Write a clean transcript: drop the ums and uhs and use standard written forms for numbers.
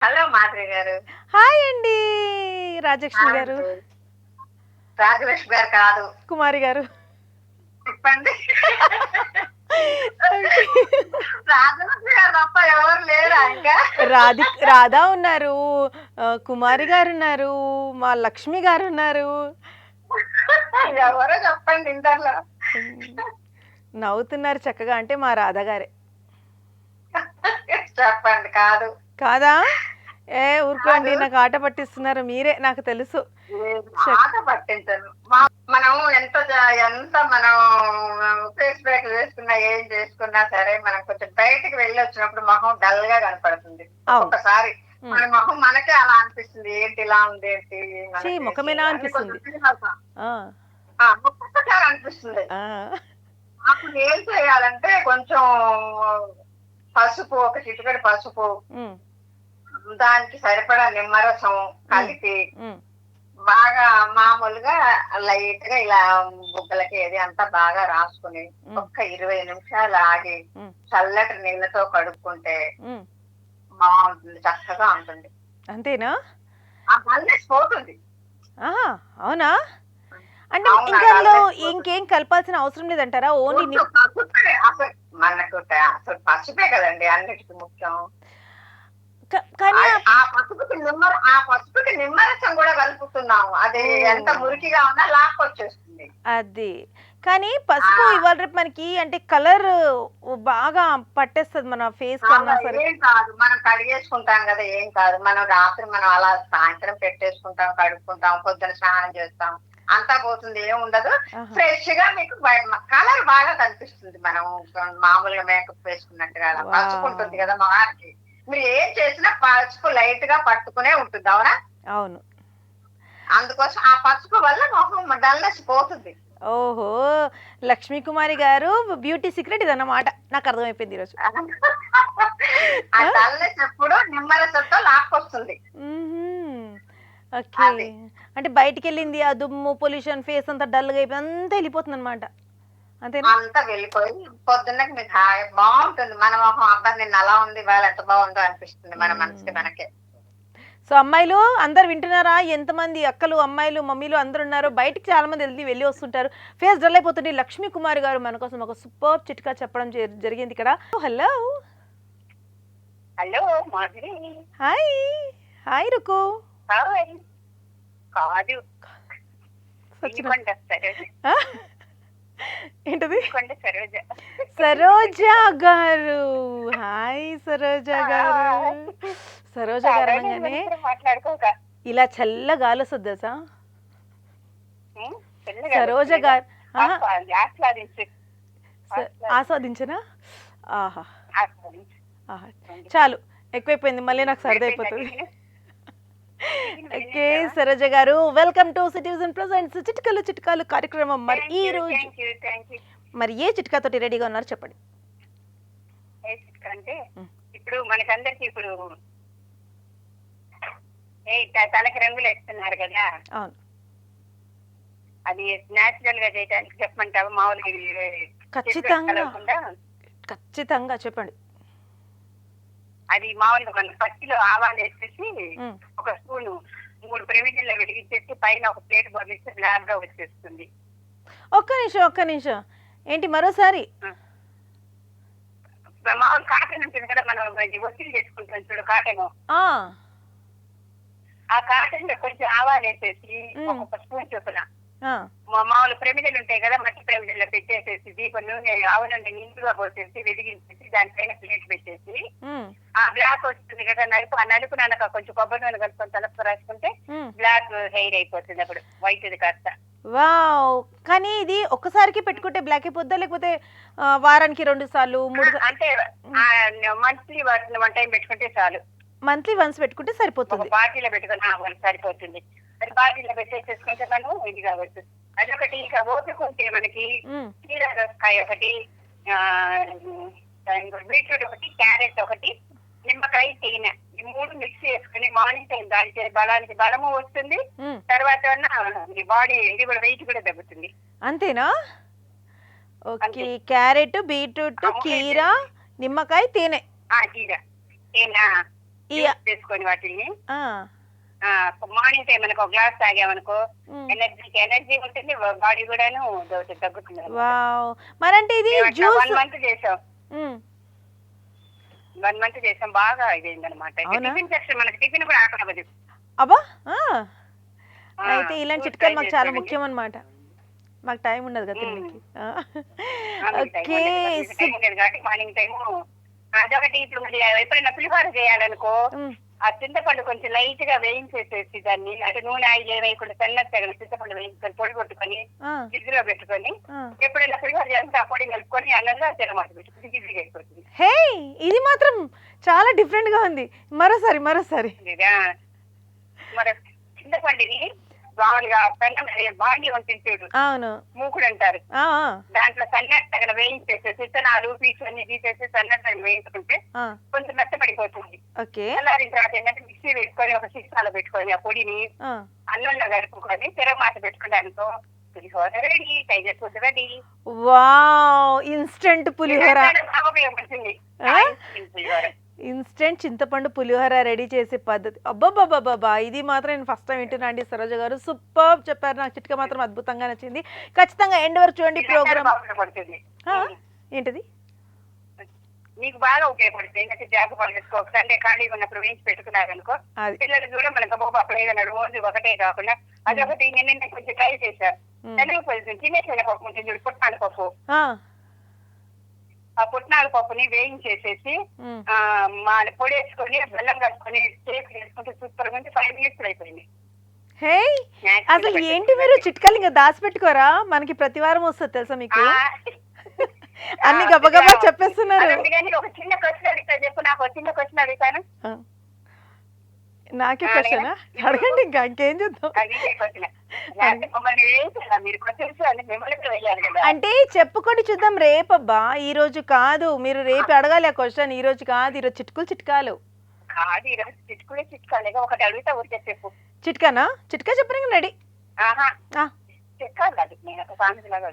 Hello Madhuri గారు. Hi అండి రాజలక్ష్మి గారు. హాయ్. రాజలక్ష్మి గారు కాదు. కుమారి గారు. చెప్పండి. ఓకే. రాజలక్ష్మి గారు తప్ప ఎవరు లేరా ఇంకా? రాధా ఉన్నారు, కుమారి గారు ఉన్నారు, మా లక్ష్మి గారు ఉన్నారు. ఎవరో చెప్పండి ఇంటర్లో. నవ్వుతున్నారు చక్కగా, అంటే మా రాధా గారే. చెప్పండి. కాదు. కాదా? ఊరుకోండి, నాకు ఆట పట్టిస్తున్నారు మీరే, నాకు తెలుసు. ఆట పట్టించను. మనం ఎంత మనం ఫేస్ బ్రేక్ వేసుకున్నా ఏం చేసుకున్నా సరే, మనం కొంచెం బయటకు వెళ్ళి వచ్చినప్పుడు మొహం డల్ గా కనపడుతుంది. ఒక్కొక్కసారి మన మొహం మనకే అలా అనిపిస్తుంది. ఏంటి ఇలా ఉంది, ఏంటి ముఖమేనా అనిపిస్తుంది, ఒక్కొక్కసారి అనిపిస్తుంది. అప్పుడు ఏం చేయాలంటే కొంచెం పసుపు, ఒక చిటికెడు పసుపు, దానికి సరిపడా నిమ్మరసం కలిపి బాగా మామూలుగా లైట్ గా ఇలా బుగ్గలకి ఏది అంతా బాగా రాసుకుని ఒక్క 20 నిమిషాలు ఆగి చల్లటి నీళ్ళతో కడుక్కుంటే బాగుంటుంది, చక్కగా ఉంటుంది. అంతేనా? ఆ డల్నెస్ పోతుంది. అవునా? అంటే ఇంకేం కలపాల్సిన అవసరం లేదంటారా? ఓన్లీ అసలు మనకు అసలు పసుపే కదండి అన్నిటికీ ముఖ్యం. ఆ పసుపుకి నిమ్మరసం కూడా కలుపుతున్నాము. అది ఎంత మురికిగా ఉన్నా లాక్కొచ్చేస్తుంది. అది కానీ పసుపు ఇవాళ రేపు మనకి అంటే కలర్ బాగా పట్టేస్తుంది మన ఫేస్ కన్నా సరే. ఏం కాదు, మనం కడిగేసుకుంటాం కదా, ఏం కాదు. మనం రాత్రి మనం అలా సాయంత్రం పెట్టేసుకుంటాం, కడుక్కుంటాం, పొద్దున స్నానం చేస్తాం, అంతా పోతుంది, ఏం ఉండదు. ఫ్రెష్ గా మీకు కలర్ బాగా కనిపిస్తుంది. మనం మామూలుగా మేకప్ వేసుకున్నట్టుగా పసుపు ఉంటుంది కదా మొహానికి. మీరు ఏం చేసినా పసుపు లైట్ గా పట్టుకునే ఉంటుంది. అవునా? అవును. అందుకోసం ఆ పసుపు వల్ల మొహం డల్నెస్ పోతుంది. ఓహో, లక్ష్మీ కుమారి గారు బ్యూటీ సీక్రెట్ ఇదన్నమాట. నాకు అర్థమైపోయింది ఈరోజు. ఆ డల్నెస్ ఎప్పుడు నిమ్మరసంతో లాక్కొస్తుంది. ఓకే, అంటే బయటికి వెళ్ళింది ఆ దుమ్ము, పొల్యూషన్, ఫేస్ అంతా డల్ గా అయిపోయి అంతా వెళ్ళిపోతుంది అనమాట. అంతేనా? అంతా వెళ్ళిపోయి పొద్దున్నకి మీకు బాగుంటుంది. మన మొహం అబ్బాయి నిన్న అలా ఉంది, వాళ్ళ ఎంత బాగుందో అనిపిస్తుంది మన మనసుకి మనకే. సో అమ్మాయిలు అందరు వింటున్నారా? ఎంతమంది అక్కలు, అమ్మాయిలు, మమ్మీలు అందరు ఉన్నారు? బయటికి చాలా మంది వెళ్ళి వస్తుంటారు, ఫేస్ డల్ అయిపోతుంది. లక్ష్మీ కుమారి గారు మన కోసం ఒక సూపర్ చిట్కా చెప్పడం జరిగింది ఇక్కడ. Hello hello Madhuri. Hi. Hi Ruku. కాదు, ఏంటది? సరోజ గారు. హాయ్ సరోజ గారు. సరోజ గారు అనగానే ఇలా చల్ల గాలి వస్తుంది తెలుసా? సరోజ గారు ఆస్వాదించనా? ఆహా, చాలు, ఎక్కువైపోయింది, మళ్ళీ నాకు సరదా అయిపోతుంది. ఓకే సరోజ గారు, వెల్కమ్ టు సిటిజన్ ప్రెజెంట్స్ చిట్కాలు చిట్కాలు కార్యక్రమం. మరి ఈ రోజు ఏ చిట్కాతోటి రెడీగా ఉన్నారు చెప్పండి. ఏ చిట్కా అంటే ఇప్పుడు మనకందరికి ఇప్పుడు తలకి రంగులు వేస్తున్నారు కదా, అవును, అది నేచురల్ గా చేయడానికి చెప్పమంటావా? మామూలుగా ఖచ్చితంగా చెప్పండి. అది మామూలుగా మన పచ్చిలో ఆవాలు వేసేసి ఒక స్పూన్ 3 ప్రమిదల్లో వెలిగించేసి పైన ఒక ప్లేట్ పంపిస్తే బ్లాక్ గా వచ్చేస్తుంది. ఒక్క నిమిషం ఏంటి మరోసారి? మామూలు కాటన్ ఉంటుంది కదా, మనం ఒత్తిడి చేసుకుంటాం చూడు కాటన్. ఆ కాటన్ లో కొంచెం ఆవాలు వేసేసి ఒక స్పూన్ చొప్పున మామూలు ప్రమిదలు ఉంటాయి కదా, మట్టి ప్రమిదల్లో పెట్టేసేసి దీపం నూనె ఆవు నుండి నిండుగా పోసేసి వెలిగించేసి దానిపైన ప్లేట్ పెట్టేసి ఆ బ్లాక్ వస్తుంది కదా నలుపు, ఆ నలుపు నానక కొంచెం కొబ్బరి నూనె కలుపుకొని తలపు రాసుకుంటే బ్లాక్ హెయిర్ అయిపోతుంది, అప్పుడు వైట్ ఇది కాస్త. వావ్, కానీ ఇది ఒక్కసారికి పెట్టుకుంటే బ్లాక్ అయిపోద్దా, లేకపోతే వారానికి 2 సార్లు 3 అంటే మంత్లీ 1 టైం పెట్టుకుంటే చాలు. మంత్లీ వన్స్ పెట్టుకుంటే సరిపోతుంది. బాటిలో పెట్టుకుని సరిపోతుంది. అది బాటిల్లో పెట్టేసేసుకుంటే మనం ఇది కావచ్చు. అదొకటి. ఇక ఓపికంటే మనకి కీరదోసకాయ ఒకటి, బీట్రూట్ ఒకటి, క్యారెట్ ఒకటి, నిమ్మకాయ, తేనె, ఈ 3 మిక్స్ చేసుకుని మార్నింగ్ టైం దాల్చే బలానికి బలము వస్తుంది. తర్వాత బాడీ ఇది కూడా వెయిట్ కూడా తగ్గుతుంది. అంతేనా? ఓకే, క్యారెట్, బీట్రూట్, కీర, నిమ్మకాయ, తేనె. కీర, తేనె ఈ జ్యూస్ చేసుకొని వాటిని ఆ, మార్నింగ్ టైం మనకు ఒక గ్లాస్ తాగామనుకో ఉమ్. ఎనర్జీ ఉంటుంది, బాడీ కూడాను తగ్గుతుంది. వావ్. మరంటే ఇది జ్యూస్ 1 మంత్ చేసాం, 1 మంత్ చేసాం, బాగా ఇదైంది అనమాట. అవునా? టిఫిన్ సెక్షన్ మనకి టిఫిన్ కూడా ఆకలి అవ్వదు. అబ్బా. అయితే ఇలాంటి జ్యూస్ చిట్కాలు ట్రై మాకు చాలా చేస్తానండి. ముఖ్యం అన్నమాట. మాకు టైం ఉండదు కదా తినడానికి. మీకు టైం ఓకే. ఉండదు, టైం ఉండదు కాబట్టి మార్నింగ్ టైము అదొకటి. ఇప్పుడు మరి ఎప్పుడైనా పులిహోర చేయాలనుకో ఆ చింతపండు కొంచెం లైట్ గా వేయించేసేసి దాన్ని, అంటే నూనె ఆయిల్ వేయకుండా సన్నగా తగిన చింతపండు వేయించుకొని పొడి కొట్టుకొని ఫ్రిడ్జ్ లో పెట్టుకొని ఎప్పుడైనా పులిహోర చేస్తే ఆ పొడి కలుపుకొని అన్నంగా తినమాట పెట్టుకుని ఈజీగా అయిపోతుంది. హే, ఇది మాత్రం చాలా డిఫరెంట్ గా ఉంది. మరోసారి మరి చింతపండుని మామూలుగా పెన్నం బాండి ఉంటుంది చూడు, అవును. మూకుడు అంటారు, ఆ, దాంట్లో సన్నగా తగిన వేయించేసేసి విత్తనాలు పీచు అన్ని తీసేసి సన్నగా తగిన వేయించుకుంటే ఆ, కొంచెం మెత్తపడిపోతుంది. ఓకే. చల్లారిన తర్వాత ఏంటంటే మిక్సీ పెట్టుకొని ఒక సీసాలో పెట్టుకొని ఆ పొడిని ఆ, అన్నంలో కలుపుకొని తిరగమాత పెట్టుకోవడానికి pulihora ready, tiger food ready. Wow, instant pulihora. బాగా ఉపయోగపడుతుంది ఆ? పులిహోర. ఇన్స్టెంట్ చింతపండు పులిహోర రెడీ చేసే పద్ధతి. అబ్బబ్బబ్బబ్బా, ఇది మాత్రం నేను ఫస్ట్ టైం వింటున్నా అండి. సరోజ గారు సూపర్ చెప్పారు. నాకు చిట్కా మాత్రం అద్భుతంగా నచ్చింది. ఖచ్చితంగా ఎండ్ వరకు చూడండి ప్రోగ్రామ్. బాగా ఉపయోగపడుతుంది. ఏంటిది? మీకు బాగా ఉపయోగపడుతుంది. ఎందుకంటే జాగ్రత్త పని చేసుకోవచ్చు. అంటే ఖాళీగా ఉన్నప్పుడు వేయించి పెట్టుకున్నారనుకో అది. పిల్లలు కూడా మనకు అప్పుడు ఏదైనా రోజు ఒకటే కాకుండా అదొకటి. నిన్న కొంచెం ట్రై చేశారు. శనగపప్పు తినే శనగపప్పు ఉంటుంది, పుట్నాల పప్పు. ఆ పుట్నాల పప్పుని వేయించేసేసి పొడి వేసుకొని బెల్లం కలుపుకొని షేక్ చేసుకుంటే సూపర్ గా 5 minutes అయిపోయింది. హే, అసలు ఏంటి మీరు చిట్కాలు ఇంకా దాచిపెట్టుకోరా? మనకి ప్రతి వారం వస్తుంది తెలుసా మీకు? అన్ని గబగబా చెప్పేస్తున్నారు. ఒక చిన్న క్వశ్చన్ అడుగుతా చెప్పు, నాకు ఒక చిన్న క్వశ్చన్ అడుగుతాను. నాకే క్వశ్చన్ అడగండి, ఇంకా ఇంకేం చేద్దాం. అంటే చెప్పుకొని చూద్దాం రేపబ్బా, ఈ రోజు కాదు. మీరు రేపు అడగాలి ఆ క్వశ్చన్, ఈ రోజు కాదు. ఈరోజు చిట్కాలు కాదు, ఈరోజు చిట్కాలేగా ఒకటి అడుగుతా, ఊరికే చెప్పు. చిట్కానా? చిట్కా చెప్పండి, రెడీ. చిట్కా కాదు, నేను ఒక సామెత లాగా